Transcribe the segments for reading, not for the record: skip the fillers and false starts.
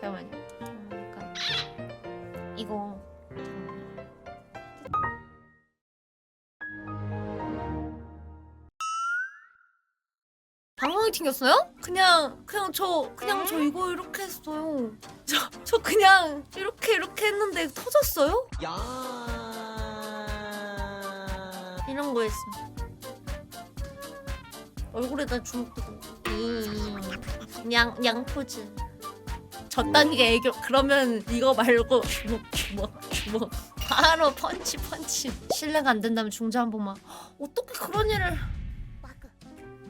잠깐만요. 잠깐. 이거 방송이 튕겼어요? 그냥 저 이거 이렇게 했어요. 저 그냥 이렇게 했는데 터졌어요? 야. 이런 거 했어. 얼굴에다 주먹 뜨고. 양포즈. 저딴게 애교. 그러면 이거 말고 주먹. 바로 펀치. 실례가 안 된다면 중재 한 번만. 어떻게 그런 일을.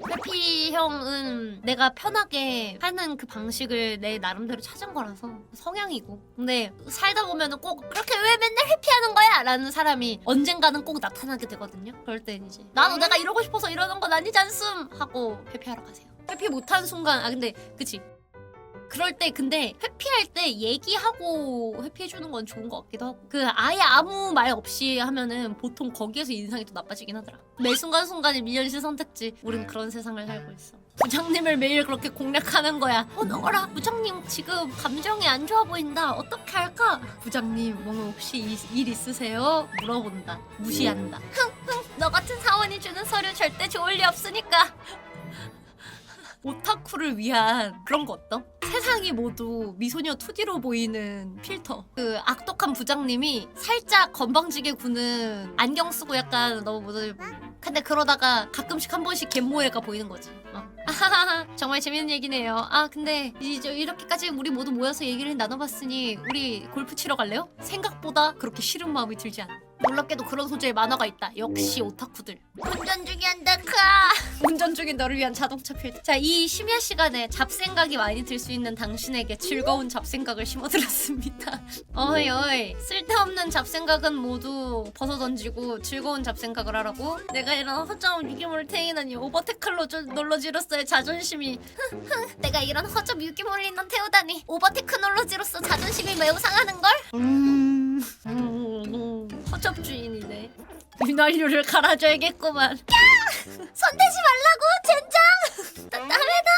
해피 형은 내가 편하게 하는 그 방식을 내 나름대로 찾은 거라서 성향이고. 근데 살다 보면은 꼭 그렇게 왜 맨날 회피하는 거야? 라는 사람이 언젠가는 꼭 나타나게 되거든요. 그럴 땐 이제 나도 내가 이러고 싶어서 이러는 건 아니지 않음? 하고 회피하러 가세요. 회피 못한 순간 근데 그치. 그럴 때 근데 회피할 때 얘기하고 회피해주는 건 좋은 것 같기도 하고 그 아예 아무 말 없이 하면은 보통 거기에서 인상이 더 나빠지긴 하더라. 매 순간순간이 미연시 선택지. 우린 그런 세상을 살고 있어. 부장님을 매일 그렇게 공략하는 거야. 너거라 부장님 지금 감정이 안 좋아 보인다. 어떻게 할까? 부장님 뭐 혹시 일 있으세요? 물어본다. 무시한다. 너 같은 사원이 주는 서류 절대 좋을 리 없으니까. 오타쿠를 위한 그런 거 어떤? 세상이 모두 미소녀 2D로 보이는 필터. 그 악독한 부장님이 살짝 건방지게 구는 안경 쓰고 약간 너무 모델. 근데 그러다가 가끔씩 한 번씩 갯모애가 보이는 거지. 아하하하 정말 재밌는 얘기네요. 근데 이제 이렇게까지 우리 모두 모여서 얘기를 나눠봤으니 우리 골프 치러 갈래요? 생각보다 그렇게 싫은 마음이 들지 않아. 놀랍게도 그런 소재의 만화가 있다. 역시 오타쿠들. 운전 중이한다 카. 운전 중인 너를 위한 자동차 필터. 자, 이 심야 시간에 잡생각이 많이 들 수 있는 당신에게 즐거운 잡생각을 심어드렸습니다. 어이 쓸데없는 잡생각은 모두 벗어던지고 즐거운 잡생각을 하라고. 내가 이런 허점 유기물탱이라니 오버테클로 널러지로서의 자존심이 내가 이런 허접 유기물리는 태우다니 오버테크놀로지로서 자존심이 매우 상하는걸? 허접 주인이네. 윤활유를 갈아줘야겠구만. 손대지 말라고 젠장. 다음에다.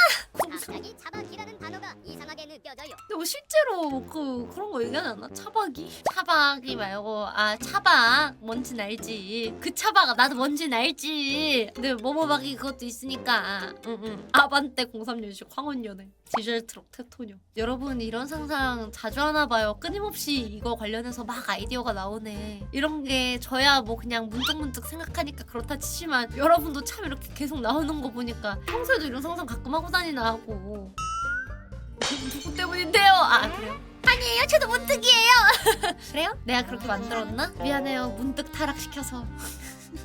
갑자기 차박이라는 단어가 이상하게 느껴져요. 근데 실제로 그런 거 얘기하지 않나? 차박이 말고 차박 뭔진 알지. 그 차박 나도 뭔진 알지. 근데 뭐뭐박이 그것도 있으니까. 아반떼 03년식 황혼연애 디젤 트럭 테토녀. 여러분 이런 상상 자주 하나 봐요. 끊임없이 이거 관련해서 막 아이디어가 나오네. 이런 게 저야 뭐 그냥 문득문득 생각하니까 그렇다 치지만 여러분도 참 이렇게 계속 나오는 거 보니까 평소에도 이런 상상 가끔 하고 다니나 하고. 누구 때문인데요? 그래요? 아니에요. 저도 문득이에요. 그래요? 내가 그렇게 만들었나? 미안해요. 문득 타락시켜서.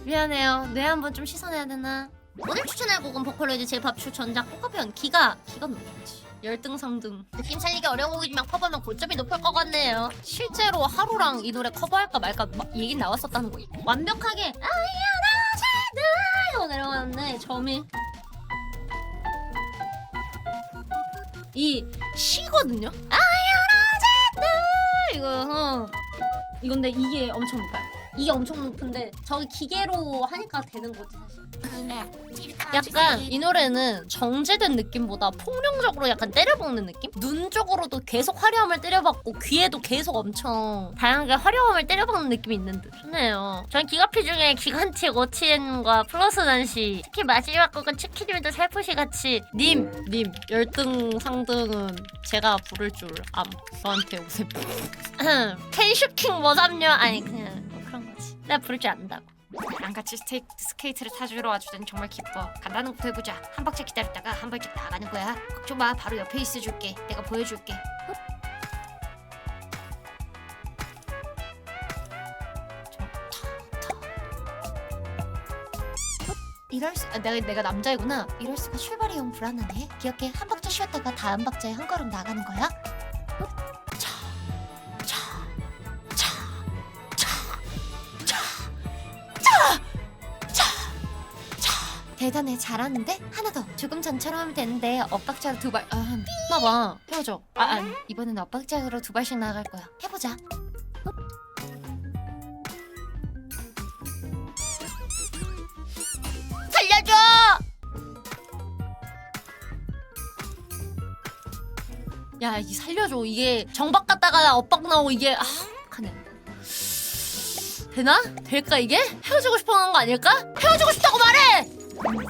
미안해요. 뇌 한번 좀 씻어내야 되나? 오늘 추천할 곡은 보컬로이드 제이팝 전작 포카편. 기가 너무 좋지. 열등 3등. 느낌 살리기 어려운 곡이지만 커버하면 고점이 높을 것 같네요. 실제로 하루랑 이 노래 커버할까 말까 얘기 나왔었다는 거. 완벽하게 하고 내려가는데 점이 이 시거든요. 이건데 이게 엄청 높아요. 이게 엄청 높은데 저기 기계로 하니까 되는 거지 사실. 약간 이 노래는 정제된 느낌보다 폭력적으로 약간 때려박는 느낌? 눈 쪽으로도 계속 화려함을 때려박고 귀에도 계속 엄청 다양하게 화려함을 때려박는 느낌이 있는 듯. 좋네요. 전 기가피 중에 기간틱 오치엔과 플러스 난시, 특히 마지막 곡은 치키님도 살포시 같이 님 열등 상등은 제가 부를 줄 저한테 오세요. 텐슈킹 뭐삼녀 아니 그냥 뭐 그런 거지. 내가 부를 줄 안다고. 나랑 같이 스케이트를 타주러 와주다니 정말 기뻐. 간단한 것부터 해보자. 한 박자 기다렸다가 한 발짝 나가는 거야. 걱정 마. 바로 옆에 있어줄게. 내가 보여줄게. 내가 남자이구나. 이럴 수가 출발이 영 불안하네. 기억해. 한 박자 쉬었다가 다음 박자에 한 걸음 나가는 거야. 대단해. 잘하는데? 하나 더. 조금 전처럼 하면 되는데 엇박자로 두 발. 봐봐. 헤어져. 이번에는 엇박자로 두 발씩 나갈 거야. 해보자. 살려줘. 야, 이 살려줘. 이게 정박 갔다가 엇박 나오고 이게 하네. 되나? 될까 이게? 헤어지고 싶어하는 거 아닐까? 헤어지고 싶다고 말해!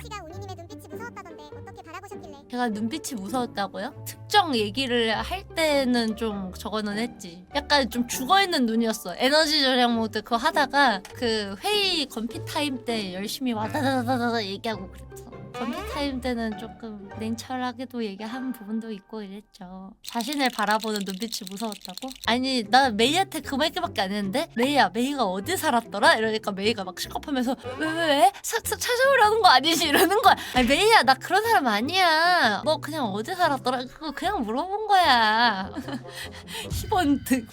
씨가 우니님의 눈빛이 무서웠다던데 어떻게 바라보셨길래? 제가 눈빛이 무서웠다고요? 특정 얘기를 할 때는 좀 저거는 했지. 약간 좀 죽어있는 눈이었어. 에너지 절약 모드 그거 하다가 그 회의 건피 타임 때 열심히 와다다다다다 얘기하고 그랬어. 건피 타임 때는 조금 냉철하게도 얘기한 부분도 있고 이랬죠. 자신을 바라보는 눈빛이 무서웠다고? 아니 나 메이한테 그 말밖에 안 했는데 메이야 메이가 어디 살았더라? 이러니까 메이가 막 실컷하면서 왜? 찾아오려는 거 아니지? 이러는 거야. 아니 메이야 나 그런 사람 아니야. 너 그냥 어디 살았더라? 그거 그냥 물어본 거야. 10원 득.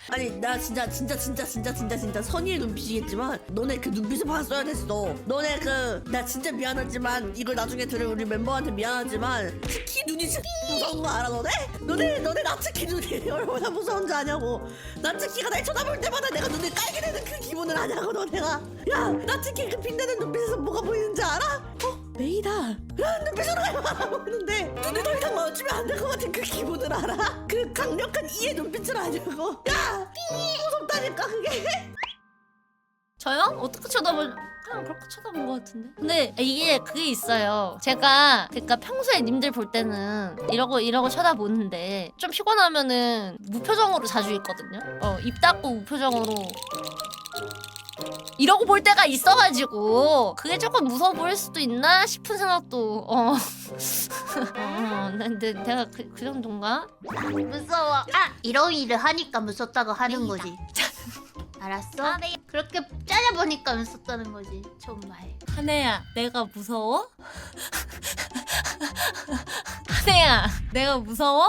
아니 나 진짜 선의의 눈빛이겠지만 너네 그 눈빛을 봤어야 됐어. 너네 그 나 진짜 미안하지만 이걸 나중에 들을 우리 멤버한테 미안하지만 특히 눈이 진짜 무서운 거 알아 너네? 너네 나 특히 눈이 얼마나 무서운지 아냐고. 나 특히가 날 쳐다볼 때마다 내가 눈을 깔게 되는 그 기분을 아냐고 너네가. 야 나 특히 그 빛나는 눈빛에서 뭐가 보이는지 알아? 메이다 라는 눈빛으로 날 바라보는데 눈을 더 이상 마주치면 안 될 것 같은 그 기분을 알아? 그 강력한 이의 눈빛을 아냐고. 야 무섭다니까 그게. 저요? 어떻게 쳐다볼? 그냥 그렇게 쳐다본 것 같은데. 근데 이게 그게 있어요. 제가 그러니까 평소에 님들 볼 때는 이러고 쳐다보는데 좀 피곤하면은 무표정으로 자주 있거든요. 입 닫고 무표정으로 이러고 볼 때가 있어가지고 그게 조금 무서워 보일 수도 있나 싶은 생각도. 근데 내가 그 정도인가? 무서워. 이런 일을 하니까 무섭다고 하는 거지. 알았어? 그렇게 짜려보니까 무섭다는 거지. 정말. 한혜야, 내가 무서워? 한혜야, 내가 무서워?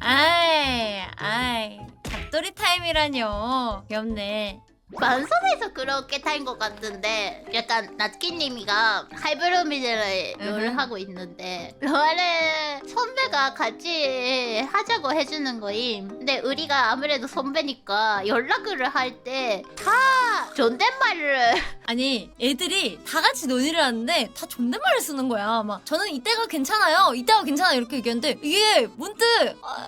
아이, 닭도리 타임이라뇨. 귀엽네. 방송에서 그렇게 타인 것 같은데 약간 나트키님이가 하이브로미즈를 롤을 하고 있는데 롤을 선배가 같이 하자고 해주는 거임. 근데 우리가 아무래도 선배니까 연락을 할 때 다 존댓말을 아니 애들이 다 같이 논의를 하는데 다 존댓말을 쓰는 거야. 막 저는 이때가 괜찮아요 이렇게 얘기하는데 이게 문득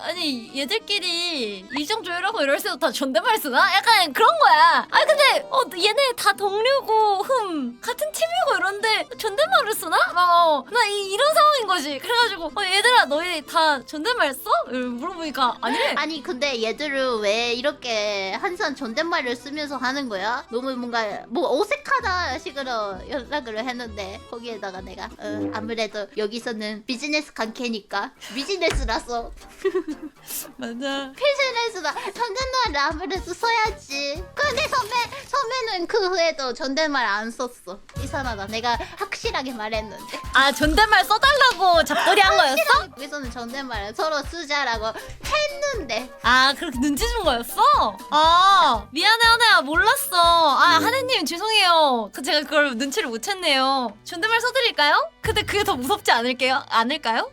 아니 얘들끼리 일정 조율하고 이럴 때도 다 존댓말 쓰나? 약간 그런 거야. 아 근데 얘네 다 동료고 같은 팀이고 이런데 존댓말을 쓰나? 나 이런 상황인 거지. 그래가지고 얘들아 너희 다 존댓말 써? 물어보니까 아니래. 아니 근데 얘들은 왜 이렇게 항상 존댓말을 쓰면서 하는 거야? 너무 뭔가 어색하다 식으로 연락을 했는데 거기에다가 내가 아무래도 여기서는 비즈니스 관계니까 비즈니스라서 맞아. 비즈니스다 존댓말을 아무래도 써야지. 근데 선배는 그 후에도 존댓말 안 썼어. 이상하다. 내가 확실하게 말했는데 아 존댓말 써달라고 잡돌이 한 거였어? 여기서는 존댓말을 서로 쓰자라고 했는데 아 그렇게 눈치 준 거였어? 아 미안해 한혜야 몰랐어. 아 한혜님 죄송해요. 제가 그걸 눈치를 못 챘네요. 존댓말 써드릴까요? 근데 그게 더 무섭지 않을까요?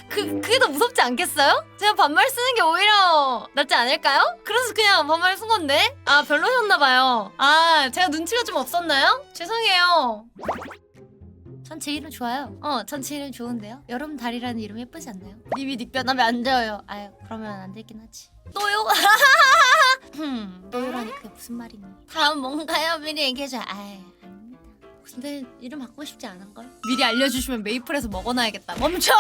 그게 더 무섭지 않겠어요? 제가 반말 쓰는 게 오히려 낫지 않을까요? 그래서 그냥 반말 쓴 건데? 아 별로셨나봐요. 아 제가 눈치가 좀 없었나요? 죄송해요. 전 제 이름 좋아요. 전 제 이름 좋은데요. 여름 달이라는 이름 예쁘지 않나요? 님이 닉변하면 안 돼요. 아유 그러면 안 되긴 하지. 또요? 노유라니 그게 무슨 말이니? 다음 뭔가요? 미리 얘기해줘. 아이 아닙니다. 근데 이름 바꾸고 싶지 않은걸? 미리 알려주시면 메이플에서 먹어놔야겠다. 멈춰!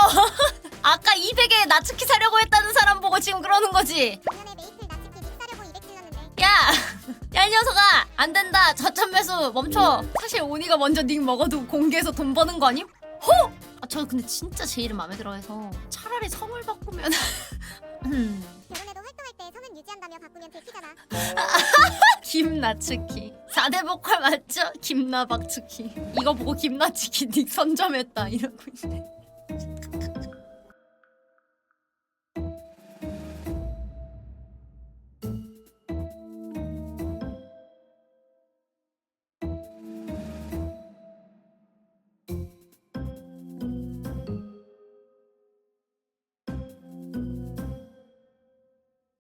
아까 200에 나츠키 사려고 했다는 사람 보고 지금 그러는 거지? 작년에 메이플 나치키 닉 사려고 200 질렀는데 야 이 녀석아 안 된다. 저점 매수 멈춰. 사실 오니가 먼저 닉 먹어도 공개해서 돈 버는 거 아님? 호! 저 근데 진짜 제 이름 마음에 들어해서 차라리 성을 바꾸면 결혼해도 활동할 때 성은 유지한다며 바꾸면 들키잖아. 김나츠키 4대 보컬 맞죠? 김나박츠키 이거 보고 김나츠키 닉 선점했다 이러고 있네.